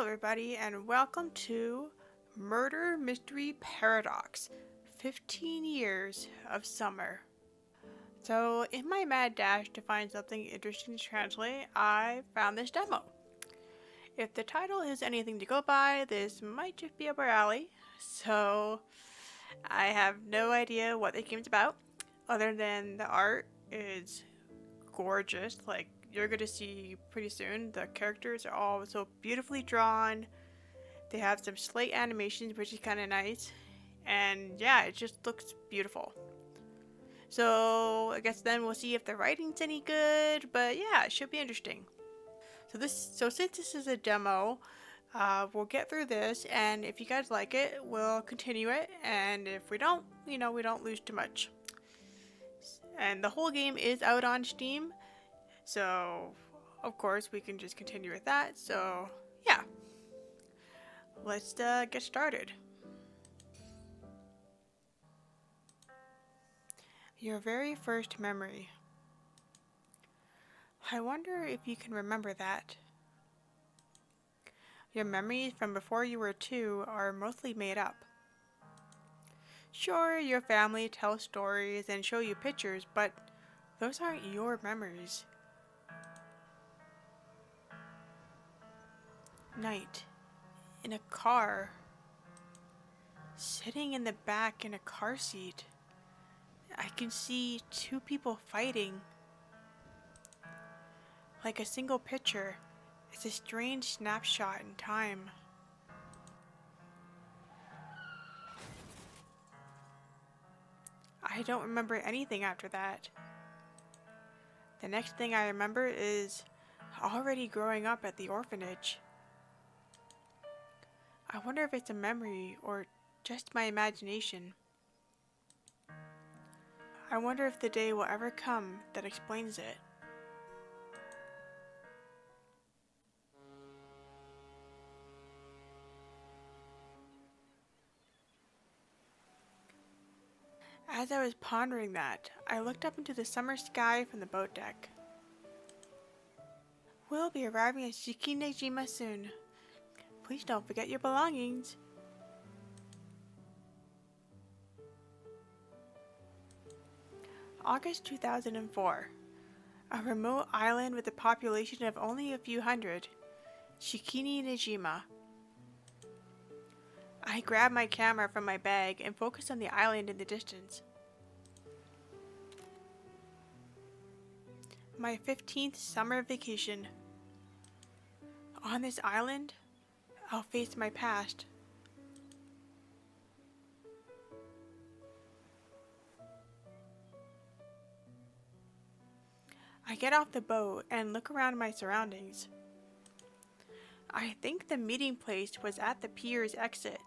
everybody, and welcome to Murder Mystery Paradox 15 Years of Summer. So, in my mad dash to find something interesting to translate, I found this demo. If the title is anything to go by, this might just be up our alley. So, I have no idea what the game's about, other than the art is gorgeous. Like, you're going to see pretty soon, the characters are all so beautifully drawn. They have some slate animations, which is kind of nice. And yeah, it just looks beautiful. So I guess then we'll see if the writing's any good. But yeah, it should be interesting. So since this is a demo, we'll get through this. And if you guys like it, we'll continue it. And if we don't, we don't lose too much. And the whole game is out on Steam. So, of course, we can just continue with that. So, yeah. Let's get started. Your very first memory. I wonder if you can remember that. Your memories from before you were 2 are mostly made up. Sure, your family tells stories and show you pictures, but those aren't your memories. Night, in a car, sitting in the back in a car seat. I can see 2 people fighting. Like a single picture, it's a strange snapshot in time. I don't remember anything after that. The next thing I remember is already growing up at the orphanage. I wonder if it's a memory or just my imagination. I wonder if the day will ever come that explains it. As I was pondering that, I looked up into the summer sky from the boat deck. We'll be arriving at Shikinejima soon. Please don't forget your belongings. August 2004. A remote island with a population of only a few hundred. Shikinejima. I grabbed my camera from my bag and focused on the island in the distance. My 15th summer vacation. On this island, I'll face my past. I get off the boat and look around my surroundings. I think the meeting place was at the pier's exit.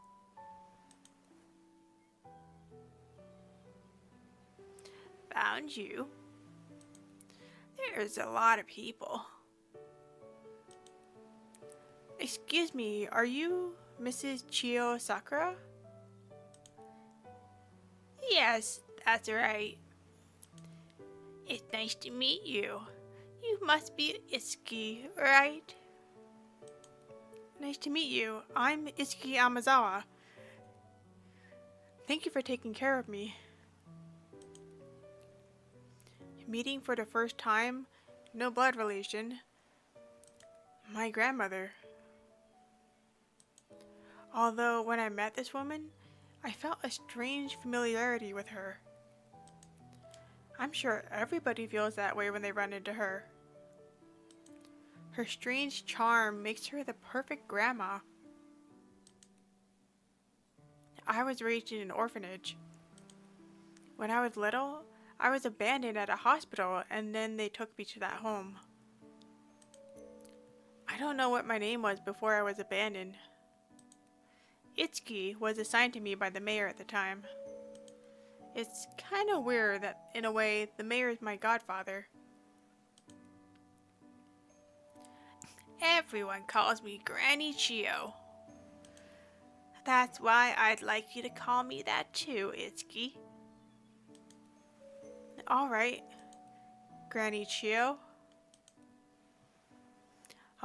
Found you. There's a lot of people. Excuse me, are you Mrs. Chio Sakura? Yes, that's right. It's nice to meet you. You must be Itsuki, right? Nice to meet you. I'm Itsuki Amazawa. Thank you for taking care of me. Meeting for the first time, no blood relation. My grandmother. Although when I met this woman, I felt a strange familiarity with her. I'm sure everybody feels that way when they run into her. Her strange charm makes her the perfect grandma. I was raised in an orphanage. When I was little, I was abandoned at a hospital and then they took me to that home. I don't know what my name was before I was abandoned. Itsuki was assigned to me by the mayor at the time. It's kind of weird that, in a way, the mayor is my godfather. Everyone calls me Granny Chio. That's why I'd like you to call me that too, Itsuki. Alright, Granny Chio.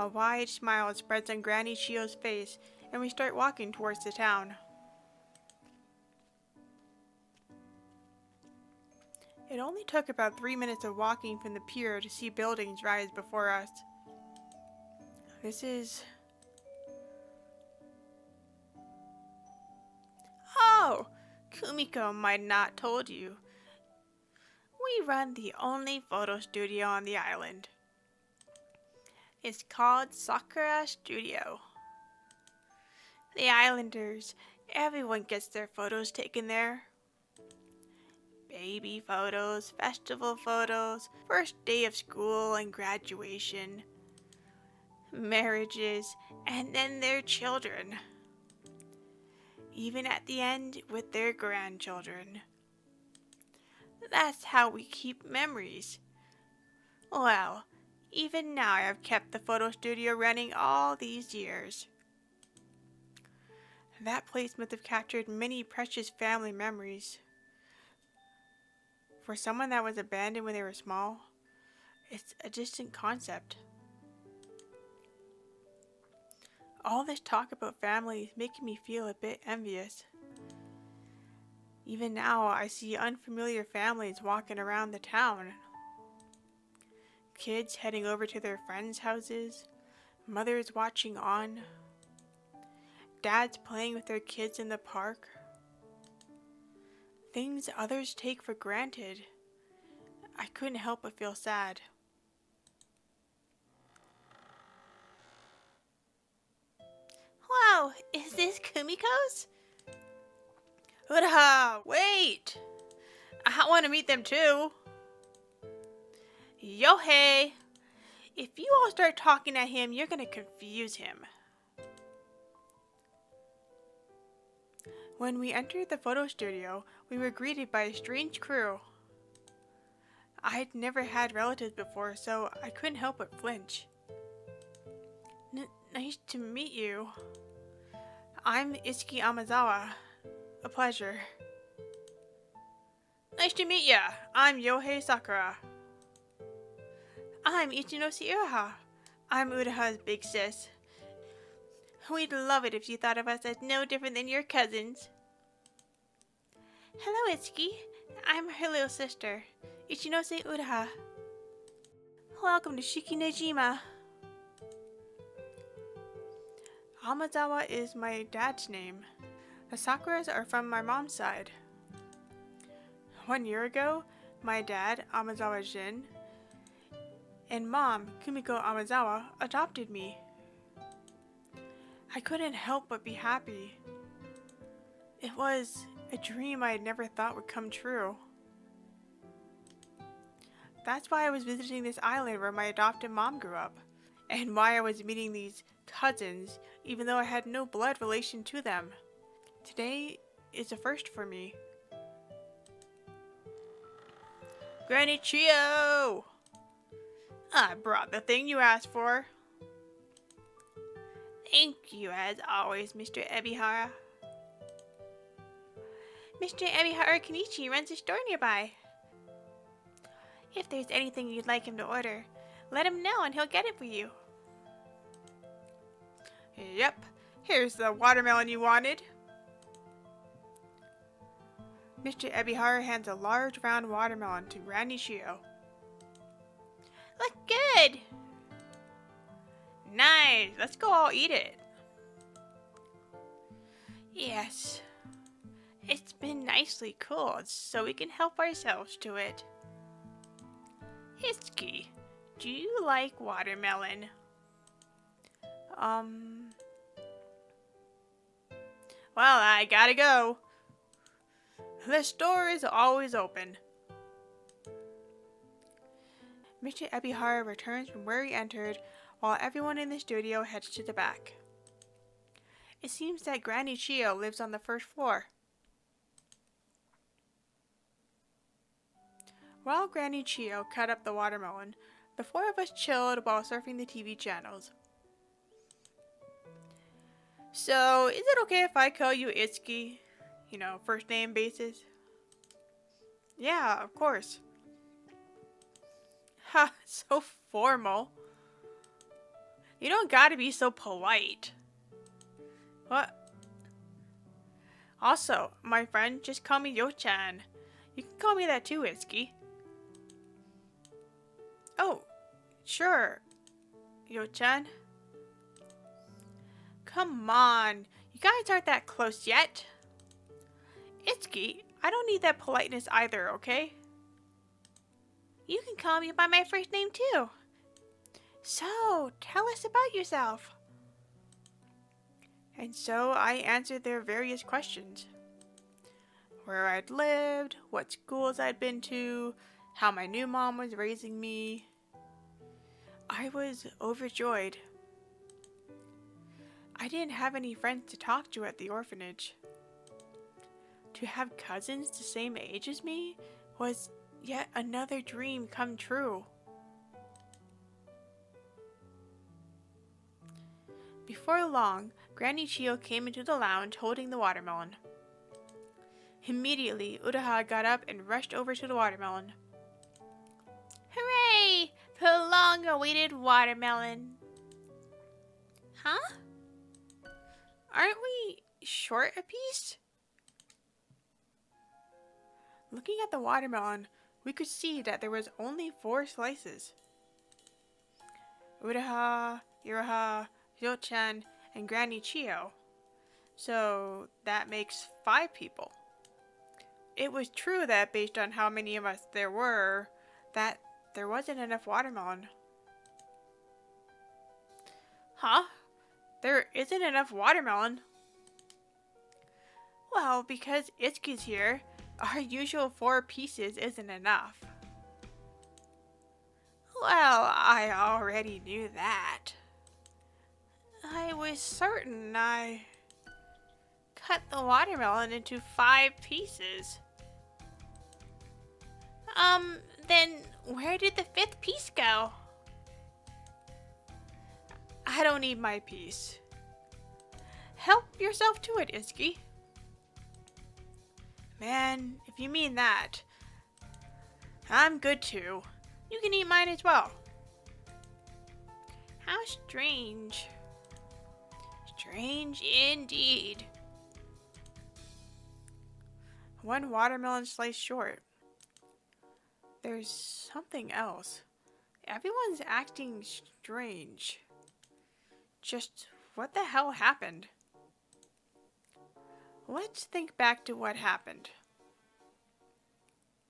A wide smile spreads on Granny Chio's face, and we start walking towards the town. It only took about 3 minutes of walking from the pier to see buildings rise before us. This is... Oh! Kumiko might not told you. We run the only photo studio on the island. It's called Sakura Studio. The islanders, everyone gets their photos taken there. Baby photos, festival photos, first day of school and graduation, marriages, and then their children. Even at the end with their grandchildren. That's how we keep memories. Well, even now I have kept the photo studio running all these years. That place must have captured many precious family memories. For someone that was abandoned when they were small, it's a distant concept. All this talk about family is making me feel a bit envious. Even now, I see unfamiliar families walking around the town. Kids heading over to their friends' houses, mothers watching on, dads playing with their kids in the park. Things others take for granted. I couldn't help but feel sad. Wow, is this Kumiko's? Uraha, wait! I want to meet them too. Yohei! If you all start talking at him, you're gonna confuse him. When we entered the photo studio, we were greeted by a strange crew. I'd never had relatives before, so I couldn't help but flinch. Nice to meet you. I'm Itsuki Amazawa. A pleasure. Nice to meet ya. I'm Yohei Sakura. I'm Ichinoshi Uraha. I'm Uraha's big sis. We'd love it if you thought of us as no different than your cousins. Hello, Itsuki. I'm her little sister, Ichinose Uraha. Welcome to Shikinejima. Amazawa is my dad's name. The Sakuras are from my mom's side. 1 year ago, my dad, Amazawa Jin, and mom, Kumiko Amazawa, adopted me. I couldn't help but be happy. It was a dream I had never thought would come true. That's why I was visiting this island where my adopted mom grew up, and why I was meeting these cousins even though I had no blood relation to them. Today is a first for me. Granny Chio! I brought the thing you asked for. Thank you as always, Mr. Ebihara. Mr. Ebihara Kenichi runs a store nearby. If there's anything you'd like him to order, let him know and he'll get it for you. Yep, here's the watermelon you wanted. Mr. Ebihara hands a large round watermelon to Granny Chio. Look good! Nice! Let's go all eat it. Yes. It's been nicely cooled, so we can help ourselves to it. Itsuki, do you like watermelon? Well, I gotta go. The store is always open. Mr. Ebihara returns from where he entered, while everyone in the studio heads to the back. It seems that Granny Chio lives on the first floor. While Granny Chio cut up the watermelon, the four of us chilled while surfing the TV channels. So, is it okay if I call you Itsuki? You know, first name basis? Yeah, of course. Ha, so formal. You don't gotta be so polite. What? Also, my friend, just call me Yo-chan. You can call me that too, Itsuki. Oh, sure, Yo-chan. Come on, you guys aren't that close yet. Itsuki, I don't need that politeness either, okay? You can call me by my first name too. So, tell us about yourself. And so I answered their various questions. Where I'd lived, what schools I'd been to, how my new mom was raising me. I was overjoyed. I didn't have any friends to talk to at the orphanage. To have cousins the same age as me was yet another dream come true. Before long, Granny Chio came into the lounge holding the watermelon. Immediately, Uraha got up and rushed over to the watermelon. Hooray! For the long-awaited watermelon. Huh? Aren't we short a piece? Looking at the watermelon, we could see that there was only 4 slices. Uraha, Iraha, Yo-chan, and Granny Chio. So that makes 5 people. It was true that based on how many of us there were, that there wasn't enough watermelon. Huh? There isn't enough watermelon? Well, because Itsuki's here, our usual 4 pieces isn't enough. Well, I already knew that. I was certain I cut the watermelon into 5 pieces. Then where did the 5th piece go? I don't need my piece. Help yourself to it, Itsuki. Man, if you mean that, I'm good too. You can eat mine as well. How strange. Strange indeed. 1 watermelon slice short. There's something else. Everyone's acting strange. Just what the hell happened? Let's think back to what happened.